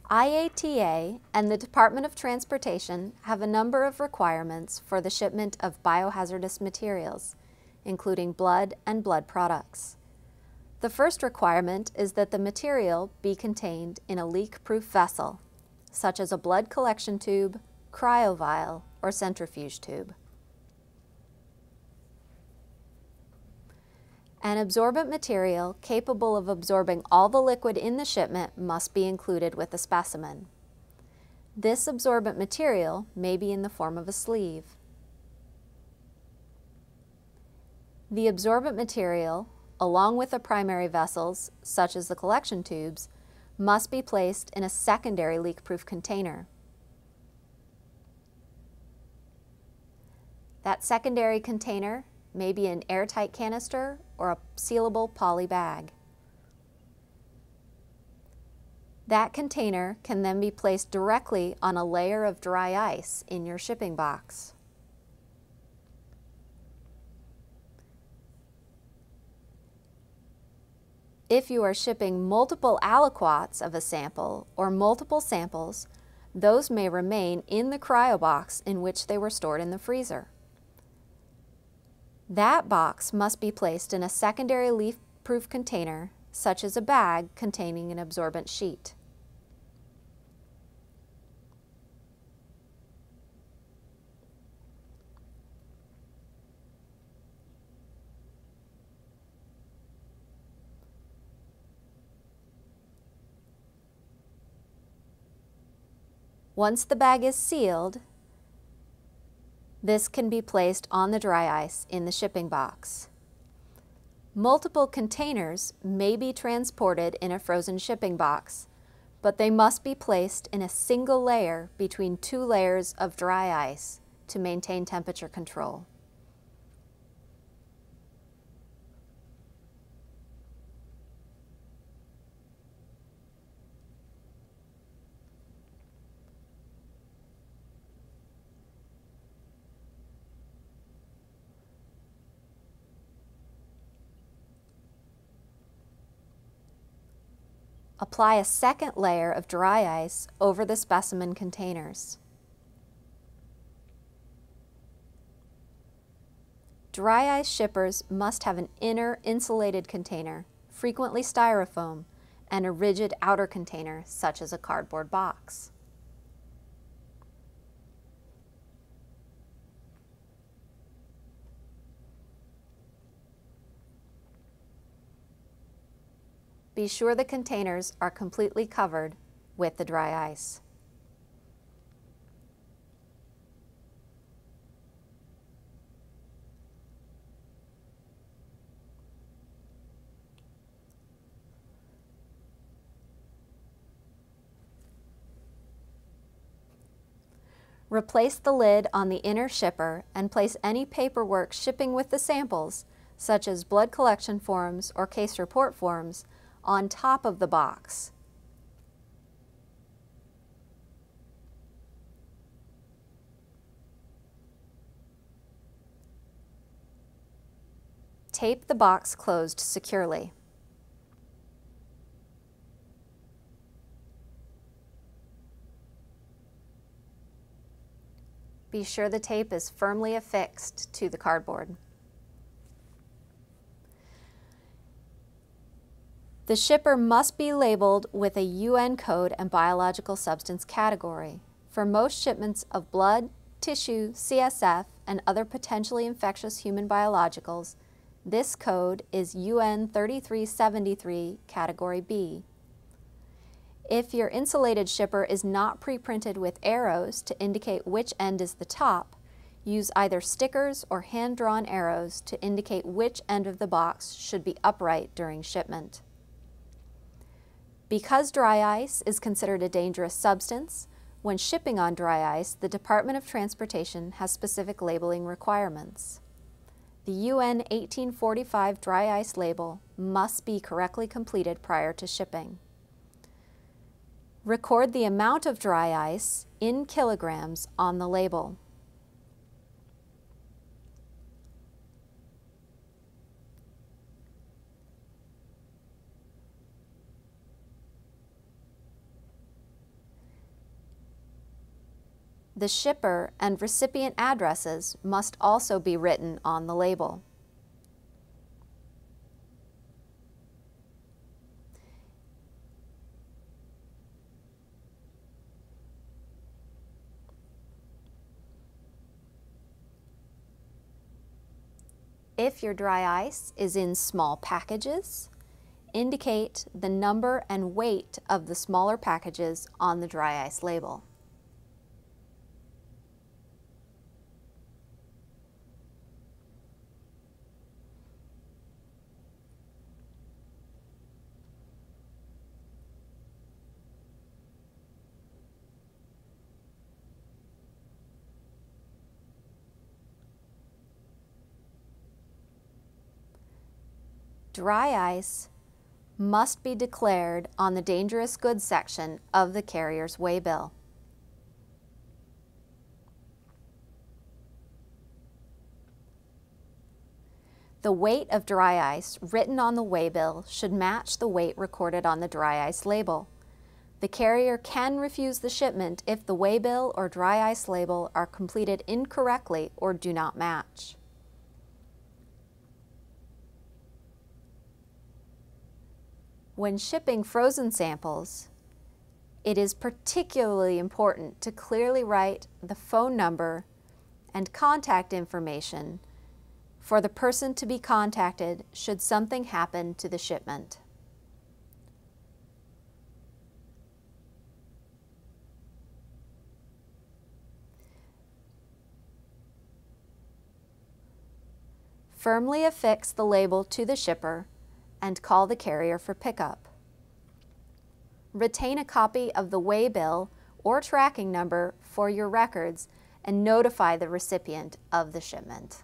IATA and the Department of Transportation have a number of requirements for the shipment of biohazardous materials, including blood and blood products. The first requirement is that the material be contained in a leak-proof vessel, such as a blood collection tube, cryovial, or centrifuge tube. An absorbent material capable of absorbing all the liquid in the shipment must be included with the specimen. This absorbent material may be in the form of a sleeve. The absorbent material, along with the primary vessels, such as the collection tubes, must be placed in a secondary leak-proof container. That secondary container may be an airtight canister or a sealable poly bag. That container can then be placed directly on a layer of dry ice in your shipping box. If you are shipping multiple aliquots of a sample or multiple samples, those may remain in the cryo box in which they were stored in the freezer. That box must be placed in a secondary leak-proof container, such as a bag containing an absorbent sheet. Once the bag is sealed, this can be placed on the dry ice in the shipping box. Multiple containers may be transported in a frozen shipping box, but they must be placed in a single layer between two layers of dry ice to maintain temperature control. Apply a second layer of dry ice over the specimen containers. Dry ice shippers must have an inner insulated container, frequently styrofoam, and a rigid outer container, such as a cardboard box. Be sure the containers are completely covered with the dry ice. Replace the lid on the inner shipper and place any paperwork shipping with the samples, such as blood collection forms or case report forms, on top of the box. Tape the box closed securely. Be sure the tape is firmly affixed to the cardboard. The shipper must be labeled with a UN code and biological substance category. For most shipments of blood, tissue, CSF, and other potentially infectious human biologicals, this code is UN 3373 Category B. If your insulated shipper is not pre-printed with arrows to indicate which end is the top, use either stickers or hand-drawn arrows to indicate which end of the box should be upright during shipment. Because dry ice is considered a dangerous substance, when shipping on dry ice, the Department of Transportation has specific labeling requirements. The UN 1845 dry ice label must be correctly completed prior to shipping. Record the amount of dry ice in kilograms on the label. The shipper and recipient addresses must also be written on the label. If your dry ice is in small packages, indicate the number and weight of the smaller packages on the dry ice label. Dry ice must be declared on the dangerous goods section of the carrier's waybill. The weight of dry ice written on the waybill should match the weight recorded on the dry ice label. The carrier can refuse the shipment if the waybill or dry ice label are completed incorrectly or do not match. When shipping frozen samples, it is particularly important to clearly write the phone number and contact information for the person to be contacted should something happen to the shipment. Firmly affix the label to the shipper and call the carrier for pickup. Retain a copy of the waybill or tracking number for your records and notify the recipient of the shipment.